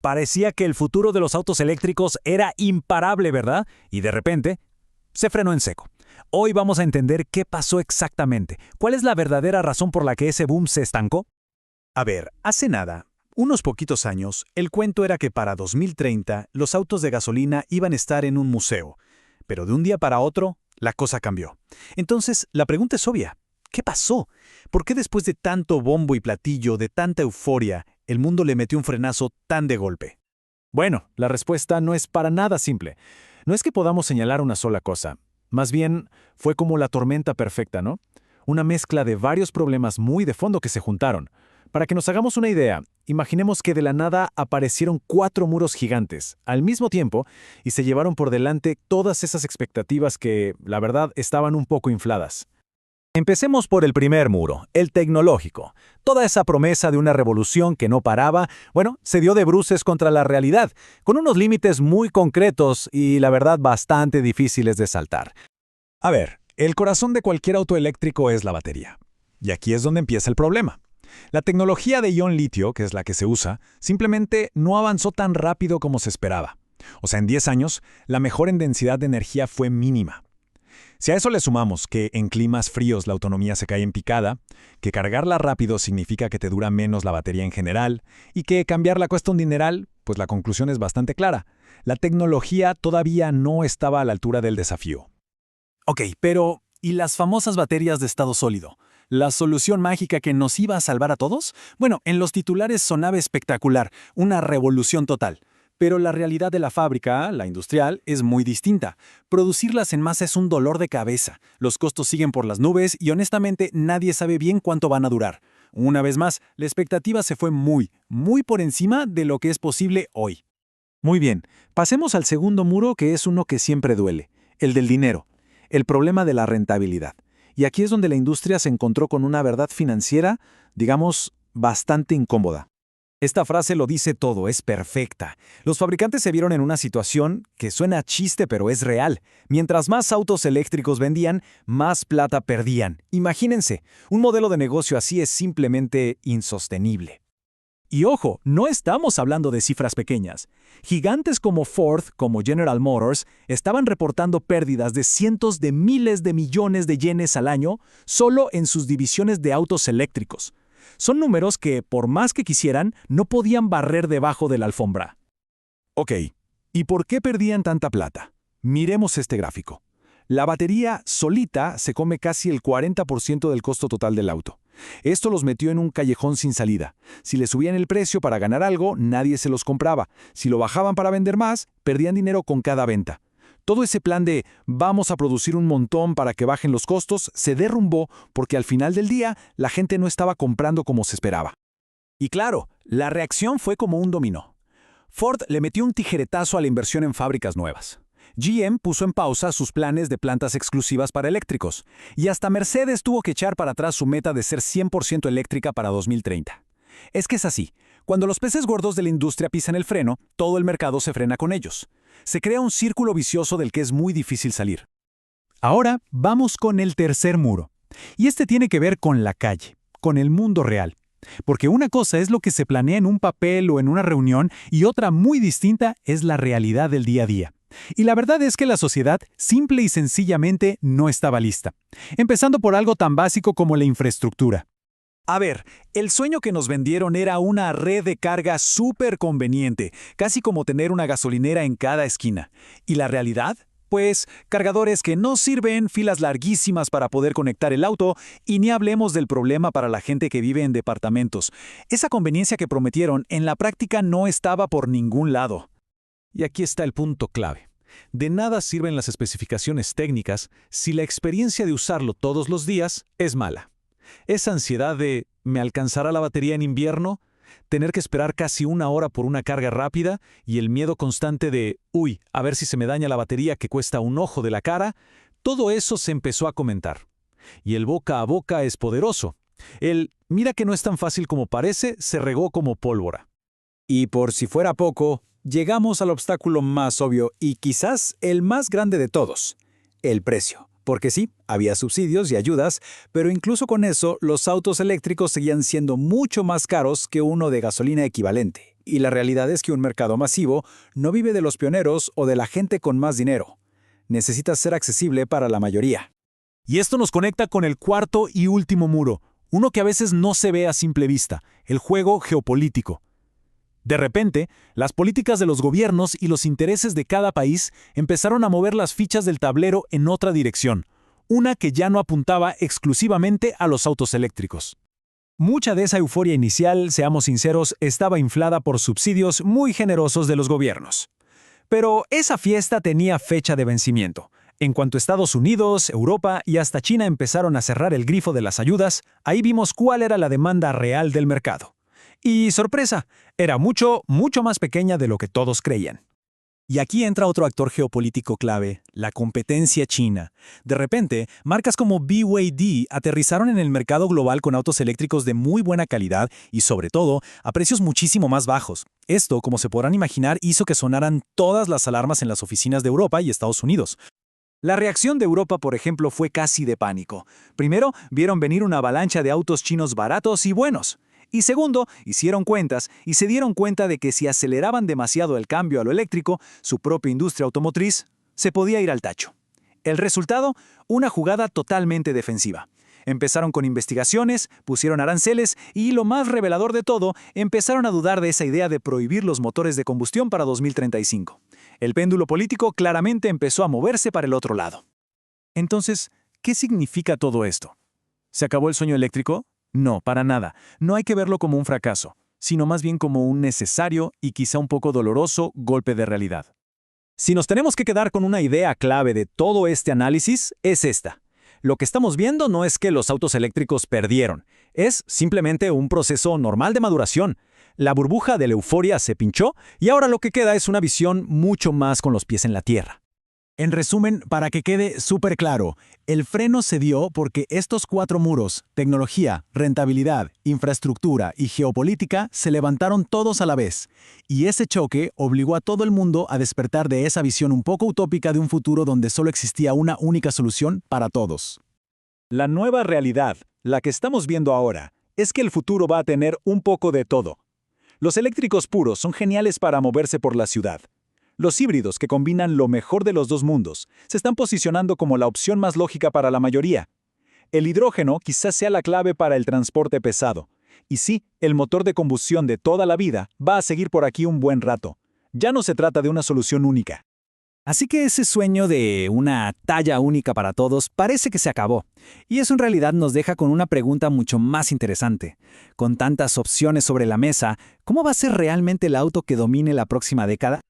Parecía que el futuro de los autos eléctricos era imparable, ¿verdad? Y de repente, se frenó en seco. Hoy vamos a entender qué pasó exactamente. ¿Cuál es la verdadera razón por la que ese boom se estancó? A ver, hace nada, unos poquitos años, el cuento era que para 2030 los autos de gasolina iban a estar en un museo. Pero de un día para otro, la cosa cambió. Entonces, la pregunta es obvia. ¿Qué pasó? ¿Por qué después de tanto bombo y platillo, de tanta euforia, el mundo le metió un frenazo tan de golpe? Bueno, la respuesta no es para nada simple. No es que podamos señalar una sola cosa. Más bien, fue como la tormenta perfecta, ¿no? Una mezcla de varios problemas muy de fondo que se juntaron. Para que nos hagamos una idea, imaginemos que de la nada aparecieron 4 muros gigantes, al mismo tiempo, y se llevaron por delante todas esas expectativas que, la verdad, estaban un poco infladas. Empecemos por el primer muro, el tecnológico. Toda esa promesa de una revolución que no paraba, se dio de bruces contra la realidad, con unos límites muy concretos y, la verdad, bastante difíciles de saltar. A ver, el corazón de cualquier auto eléctrico es la batería. Y aquí es donde empieza el problema. La tecnología de ion litio, que es la que se usa, simplemente no avanzó tan rápido como se esperaba. O sea, en 10 años, la mejora en densidad de energía fue mínima. Si a eso le sumamos que en climas fríos la autonomía se cae en picada, que cargarla rápido significa que te dura menos la batería en general, y que cambiarla cuesta un dineral, pues la conclusión es bastante clara. La tecnología todavía no estaba a la altura del desafío. Ok, pero ¿y las famosas baterías de estado sólido? ¿La solución mágica que nos iba a salvar a todos? Bueno, en los titulares sonaba espectacular, una revolución total. Pero la realidad de la fábrica, la industrial, es muy distinta. Producirlas en masa es un dolor de cabeza. Los costos siguen por las nubes y honestamente nadie sabe bien cuánto van a durar. Una vez más, la expectativa se fue muy por encima de lo que es posible hoy. Muy bien, pasemos al segundo muro, que es uno que siempre duele, el del dinero, el problema de la rentabilidad. Y aquí es donde la industria se encontró con una verdad financiera, digamos, bastante incómoda. Esta frase lo dice todo, es perfecta. Los fabricantes se vieron en una situación que suena a chiste pero es real. Mientras más autos eléctricos vendían, más plata perdían. Imagínense, un modelo de negocio así es simplemente insostenible. Y ojo, no estamos hablando de cifras pequeñas. Gigantes como Ford, como General Motors, estaban reportando pérdidas de cientos de miles de millones de yenes al año solo en sus divisiones de autos eléctricos. Son números que, por más que quisieran, no podían barrer debajo de la alfombra. Ok, ¿y por qué perdían tanta plata? Miremos este gráfico. La batería solita se come casi el 40% del costo total del auto. Esto los metió en un callejón sin salida. Si le subían el precio para ganar algo, nadie se los compraba. Si lo bajaban para vender más, perdían dinero con cada venta. Todo ese plan de vamos a producir un montón para que bajen los costos se derrumbó porque al final del día la gente no estaba comprando como se esperaba. Y claro, la reacción fue como un dominó. Ford le metió un tijeretazo a la inversión en fábricas nuevas. GM puso en pausa sus planes de plantas exclusivas para eléctricos. Y hasta Mercedes tuvo que echar para atrás su meta de ser 100% eléctrica para 2030. Es que es así. Cuando los peces gordos de la industria pisan el freno, todo el mercado se frena con ellos. Se crea un círculo vicioso del que es muy difícil salir. Ahora vamos con el tercer muro. Y este tiene que ver con la calle, con el mundo real. Porque una cosa es lo que se planea en un papel o en una reunión y otra muy distinta es la realidad del día a día. Y la verdad es que la sociedad simple y sencillamente no estaba lista. Empezando por algo tan básico como la infraestructura. A ver, el sueño que nos vendieron era una red de carga súper conveniente, casi como tener una gasolinera en cada esquina. ¿Y la realidad? Pues cargadores que no sirven, filas larguísimas para poder conectar el auto y ni hablemos del problema para la gente que vive en departamentos. Esa conveniencia que prometieron en la práctica no estaba por ningún lado. Y aquí está el punto clave. De nada sirven las especificaciones técnicas si la experiencia de usarlo todos los días es mala. Esa ansiedad de ¿me alcanzará la batería en invierno? Tener que esperar casi 1 hora por una carga rápida y el miedo constante de uy, a ver si se me daña la batería que cuesta un ojo de la cara, todo eso se empezó a comentar. Y el boca a boca es poderoso. El mira que no es tan fácil como parece se regó como pólvora. Y por si fuera poco, llegamos al obstáculo más obvio y quizás el más grande de todos, el precio. Porque sí, había subsidios y ayudas, pero incluso con eso, los autos eléctricos seguían siendo mucho más caros que uno de gasolina equivalente. Y la realidad es que un mercado masivo no vive de los pioneros o de la gente con más dinero. Necesita ser accesible para la mayoría. Y esto nos conecta con el cuarto y último muro, uno que a veces no se ve a simple vista, el juego geopolítico. De repente, las políticas de los gobiernos y los intereses de cada país empezaron a mover las fichas del tablero en otra dirección, una que ya no apuntaba exclusivamente a los autos eléctricos. Mucha de esa euforia inicial, seamos sinceros, estaba inflada por subsidios muy generosos de los gobiernos. Pero esa fiesta tenía fecha de vencimiento. En cuanto Estados Unidos, Europa y hasta China empezaron a cerrar el grifo de las ayudas, ahí vimos cuál era la demanda real del mercado. Y sorpresa, era mucho más pequeña de lo que todos creían. Y aquí entra otro actor geopolítico clave, la competencia china. De repente, marcas como BYD aterrizaron en el mercado global con autos eléctricos de muy buena calidad y, sobre todo, a precios muchísimo más bajos. Esto, como se podrán imaginar, hizo que sonaran todas las alarmas en las oficinas de Europa y Estados Unidos. La reacción de Europa, por ejemplo, fue casi de pánico. Primero, vieron venir una avalancha de autos chinos baratos y buenos. Y segundo, hicieron cuentas y se dieron cuenta de que si aceleraban demasiado el cambio a lo eléctrico, su propia industria automotriz se podía ir al tacho. El resultado, una jugada totalmente defensiva. Empezaron con investigaciones, pusieron aranceles y, lo más revelador de todo, empezaron a dudar de esa idea de prohibir los motores de combustión para 2035. El péndulo político claramente empezó a moverse para el otro lado. Entonces, ¿qué significa todo esto? ¿Se acabó el sueño eléctrico? No, para nada. No hay que verlo como un fracaso, sino más bien como un necesario y quizá un poco doloroso golpe de realidad. Si nos tenemos que quedar con una idea clave de todo este análisis, es esta. Lo que estamos viendo no es que los autos eléctricos perdieron, es simplemente un proceso normal de maduración. La burbuja de la euforia se pinchó y ahora lo que queda es una visión mucho más con los pies en la tierra. En resumen, para que quede súper claro, el freno se dio porque estos 4 muros, tecnología, rentabilidad, infraestructura y geopolítica, se levantaron todos a la vez. Y ese choque obligó a todo el mundo a despertar de esa visión un poco utópica de un futuro donde solo existía una única solución para todos. La nueva realidad, la que estamos viendo ahora, es que el futuro va a tener un poco de todo. Los eléctricos puros son geniales para moverse por la ciudad. Los híbridos, que combinan lo mejor de los dos mundos, se están posicionando como la opción más lógica para la mayoría. El hidrógeno quizás sea la clave para el transporte pesado. Y sí, el motor de combustión de toda la vida va a seguir por aquí un buen rato. Ya no se trata de una solución única. Así que ese sueño de una talla única para todos parece que se acabó. Y eso en realidad nos deja con una pregunta mucho más interesante. Con tantas opciones sobre la mesa, ¿cómo va a ser realmente el auto que domine la próxima década?